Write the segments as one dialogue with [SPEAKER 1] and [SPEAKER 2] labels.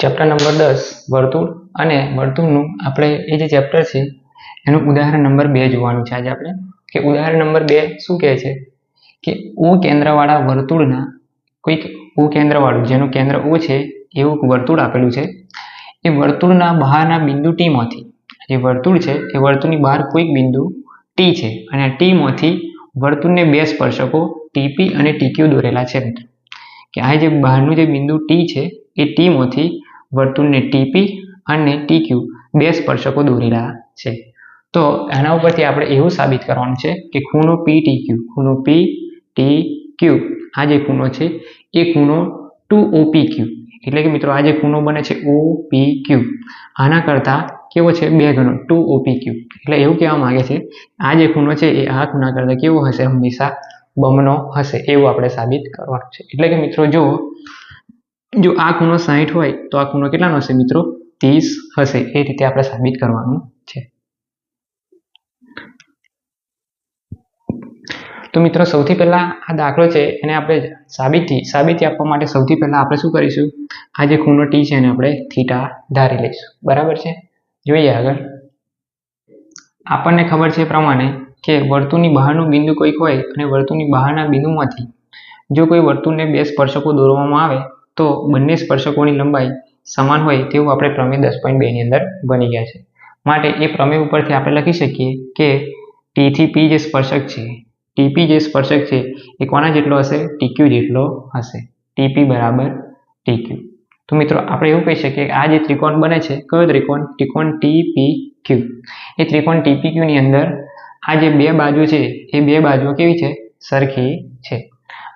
[SPEAKER 1] Chapter number 10 વર્તુળ અને વર્તુળનું આપણે એ જે ચેપ્ટર છે એનું ઉદાહરણ નંબર 2 જોવાનું છે આજે આપણે કે ઉદાહરણ નંબર 2 શું કહે છે કે ઓ કેન્દ્રવાળા વર્તુળના કોઈક ઓ કેન્દ્રવાળું જેનું કેન્દ્ર ઓ છે એવું વર્તુળ આપેલું છે એ વર્તુળના બહારના બિંદુ ટી માંથી જે વર્તુળ છે એ વર્તુળની બહાર કોઈક બિંદુ ટી છે અને ટી માંથી વર્તુળને બે સ્પર્શકો ટીપી અને ટીક્યુ દોરેલા છે કે આ જે બહારનું જે બિંદુ ટી છે એ ટી માંથી વર્તુળને ટીપી અને ટીક્યુ બે સ્પર્શકો દોરેલા છે તો આના ઉપરથી આપણે એવું સાબિત કરવાનું છે કે ખૂણો પી ટી ક્યુ આ જે ખૂણો છે એ ખૂણો 2OPQ એટલે કે મિત્રો આ જે ખૂણો બને છે OPQ આના કરતા કેવો છે બે ગણો 2OPQ એટલે એવું કહેવા માંગે છે આ જે ખૂણો છે એ આ ખૂણા કરતા કેવો હશે હંમેશા બમણો હશે એવું આપણે સાબિત કરવાનું છે એટલે કે મિત્રો જો આ ખૂણો 60 હોય તો આ ખૂણો કેટલાનો હશે મિત્રો 30 હશે એ રીતે આપણે સાબિત કરવાનું છે તો મિત્રો સૌથી પહેલા આ દાખલો છે એને આપણે સાબિતી આપવા માટે સૌથી પહેલા આપણે શું કરીશું આ જે ખૂણો ટી છે એને આપણે થીટા ધારી લઈશું બરાબર છે જોઈએ આગળ આપણને ખબર છે પ્રમાણે કે વર્તુળની બહારનું બિંદુ કોઈક હોય અને વર્તુળની બહારના બિંદુમાંથી જો કોઈ વર્તુળને બે સ્પર્શકો દોરવામાં આવે તો બંને સ્પર્શકોની લંબાઈ સમાન હોય તેવું આપણે પ્રમેય 10.2 ની અંદર બની ગયા છે માટે એ પ્રમેય ઉપરથી આપણે લખી શકીએ કે ટી થી પી જે સ્પર્શક છે ટીપી જે સ્પર્શક છે એ કોના જેટલો હશે ટીક્યુ જેટલો હશે ટીપી બરાબર ટીક્યુ તો મિત્રો આપણે એવું કહી શકીએ કે આ જે ત્રિકોણ બને છે કયો ત્રિકોણ ટીપીક્યુ એ ત્રિકોણ ટીપીક્યુ ની અંદર આ જે બે બાજુ છે એ બે બાજુઓ કેવી છે સરખી છે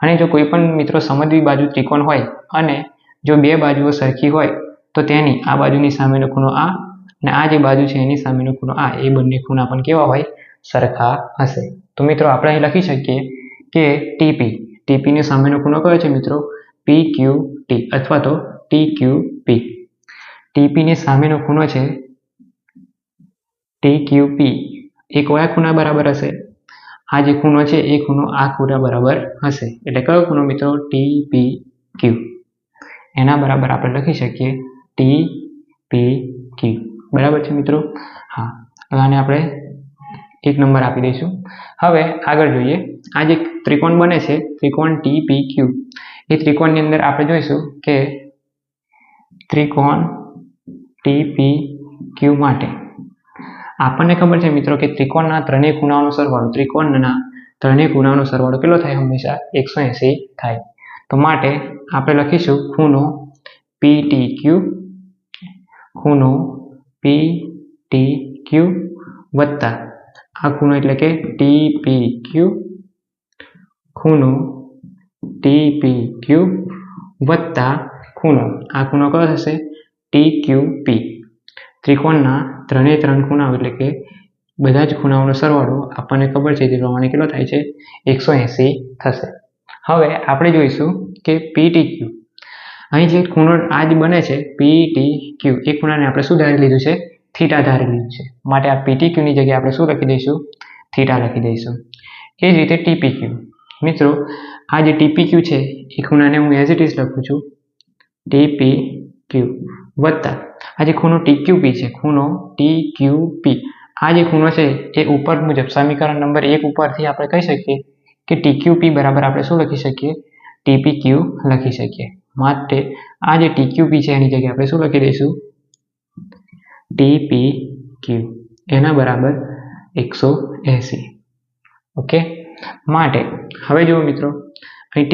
[SPEAKER 1] અને જો કોઈ પણ મિત્રો સમદ્વિ બાજુ ત્રિકોણ હોય અને જો બે બાજુઓ સરખી હોય તો તેની આ બાજુની સામેનો ખૂણો આ અને આ જે બાજુ છે એની સામેનો ખૂણો આ એ બંને ખૂણા પણ કેવા હોય સરખા હશે તો મિત્રો આપણે અહીં લખી શકીએ કે ટીપી ની સામેનો ખૂણો કયો છે મિત્રો PQT અથવા તો TQP ટીપી ની સામેનો ખૂણો છે TQP એ કયા ખૂણા બરાબર હશે આ જે ખૂણો છે એ ખૂણો આ ખૂણા બરાબર હશે એટલે કયો ખૂણો મિત્રો TPQ એના બરાબર આપણે લખી શકીએ TPQ બરાબર છે મિત્રો હા આને આપણે 1 નંબર આપી દઈશું હવે આગળ જોઈએ આ જે ત્રિકોણ બને છે ત્રિકોણ TPQ એ ત્રિકોણની અંદર આપણે જોઈશું કે ત્રિકોણ TPQ માટે આપણને ખબર છે મિત્રો કે ત્રિકોણના ત્રણેય ખૂણાઓનો સરવાળો કેટલો થાય હંમેશા 180 થાય તો માટે આપણે લખીશું ખૂણો PTQ વત્તા આ ખૂણો એટલે કે TPQ ખૂણો TPQ વત્તા ખૂણો આ ખૂણો કયો થશે TQP ત્રિકોણના ત્રણ ખૂણાઓ એટલે કે બધા જ ખૂણાઓનો સરવાળો આપણને ખબર છે તે પ્રમાણે કેટલો થાય છે 180 થશે હવે આપણે જોઈશું કે PTQ અહીં જે ખૂણો આજ બને છે PTQ એ ખૂણાને આપણે શું ધારી લીધું છે થીટા ધારી લીધું છે માટે આ PTQ ની જગ્યાએ આપણે શું લખી દઈશું થીટા લખી દઈશું એ જ રીતે TPQ મિત્રો આ જે TPQ છે એ ખૂણાને હું એઝ ઇટ ઇઝ લખું છું TPQ વત્તા આ જે ખૂણો TQP છે ખૂણો TQP આ જે ખૂણો છે એ ઉપર મુજબ સમીકરણ નંબર 1 ઉપરથી આપણે કહી શકીએ કે TQP બરાબર આપણે શું લખી શકીએ TPQ લખી શકીએ માટે આ જે TQP છે એની જગ્યાએ આપણે શું લખી દઈશું TPQ એના બરાબર 180 ઓકે માટે હવે જુઓ મિત્રો અહીં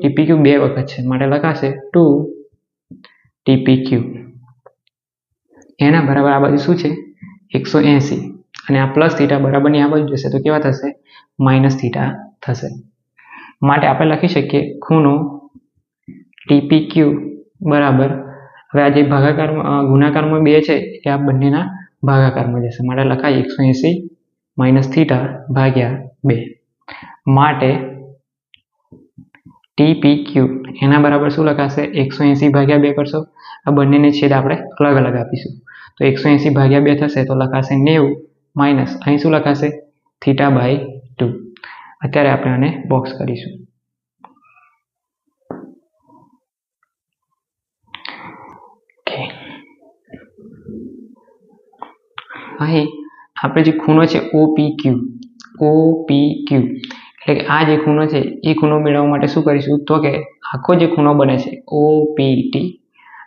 [SPEAKER 1] TPQ બે વખત છે માટે લખાશે 2TPQ એના બરાબર આ બાજુ શું છે 180 અને આ પ્લસ થીટા બરાબરની આ બાજુ જશે તો કેવા થશે માઇનસ થીટા થશે માટે આપણે લખી શકીએ ખૂણો TPQ બરાબર હવે આ જે ગુણાકારમાં 2 છે એ આ બંનેના ભાગાકારમાં જશે માટે લખાય 180 માઇનસ થીટા ભાગ્યા 2 માટે TPQ એના બરાબર શું લખાશે 180 ભાગ્યા 2 કરશો આ બંનેને છેદ આપણે અલગ અલગ આપીશું તો 180 ભાગ્યા 2 થશે તો લખાશે 90 માઇનસ અહીં શું લખાશે θ/2 અત્યારે આપણે આને બોક્સ કરીશું અહીં આપણે જે ખૂણો છે OPQ એટલે કે આ જે ખૂણો છે એ ખૂણો મેળવવા માટે શું કરીશું તો કે આખો જે ખૂણો બને છે OPT,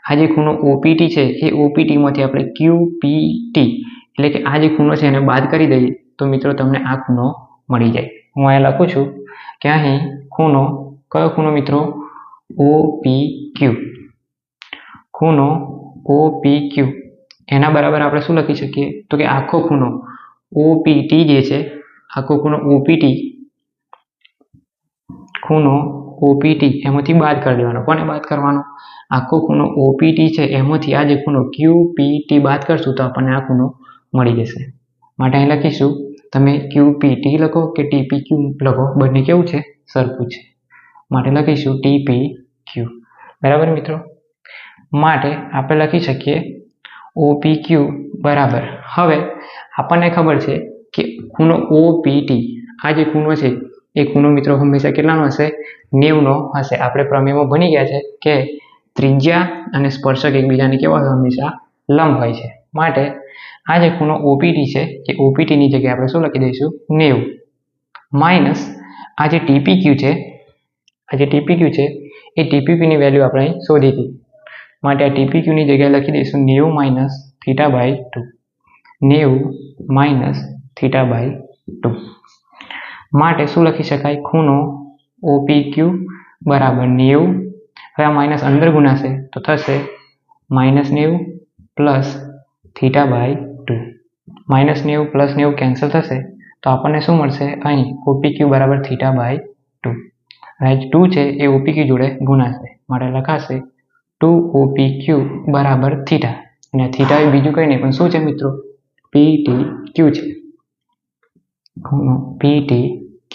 [SPEAKER 1] આ જે ખૂણો OPT છે એ OPT માંથી આપણે QPT એટલે કે આ જે ખૂણો છે એને બાદ કરી દઈએ તો મિત્રો તમને આ ખૂણો મળી જાય. હું અહીંયા લખું છું કે અહીં ખૂણો, કયો ખૂણો મિત્રો? OPQ, ખૂણો OPQ એના બરાબર આપણે શું લખી શકીએ તો કે આખો ખૂણો OPT જે છે, આખો ખૂણો OPT, ખૂણો OPT એમાંથી બાદ કરી દેવાનો. કોને બાદ કરવાનો? આખો ખૂણો OPT છે એમાંથી આ જે ખૂણો QPT બાદ કરશું તો આપણને આ ખૂણો મળી જશે. માટે અહીં લખીશું, તમે QPT લખો કે TPQ લખો, બંને કેવું છે? સરખું છે. માટે લખીશું TPQ. બરાબર મિત્રો? માટે આપણે લખી શકીએ OPQ બરાબર. હવે આપણને ખબર છે કે ખૂણો OPT, આ જે ખૂણો છે એ ખૂણો મિત્રો હંમેશા કેટલાનો હશે? 90 નો હશે. આપણે પ્રમેયમાં ભણી ગયા છે કે ત્રિજ્યા અને સ્પર્શક એકબીજાને કેવા હોય? હંમેશા લંબ હોય છે. માટે આ જે ખૂણો OPT છે એ OPT ની જગ્યાએ આપણે શું લખી દઈશું? 90 માઇનસ આ જે TPQ છે, એ TPQ ની વેલ્યુ આપણે અહીં શોધી હતી. માટે આ TPQ ની જગ્યાએ લખી દઈશું 90 માઇનસ θ/2. 90 માઇનસ θ/2 માટે શું લખી શકાય? ખૂણો OPQ બરાબર 90. હવે આ માઇનસ અંદર ગુણાશે તો થશે -90 પ્લસ θ/2. -90 પ્લસ 90 કેન્સલ થશે તો આપણને શું મળશે? અહીં OPQ બરાબર θ/2. રાઈટ, 2 છે એ OPQ જોડે ગુણાશે માટે લખાશે 2OPQ બરાબર θ. અને θ એ બીજું કંઈ નહીં પણ શું છે મિત્રો? PTQ છે. PTQ.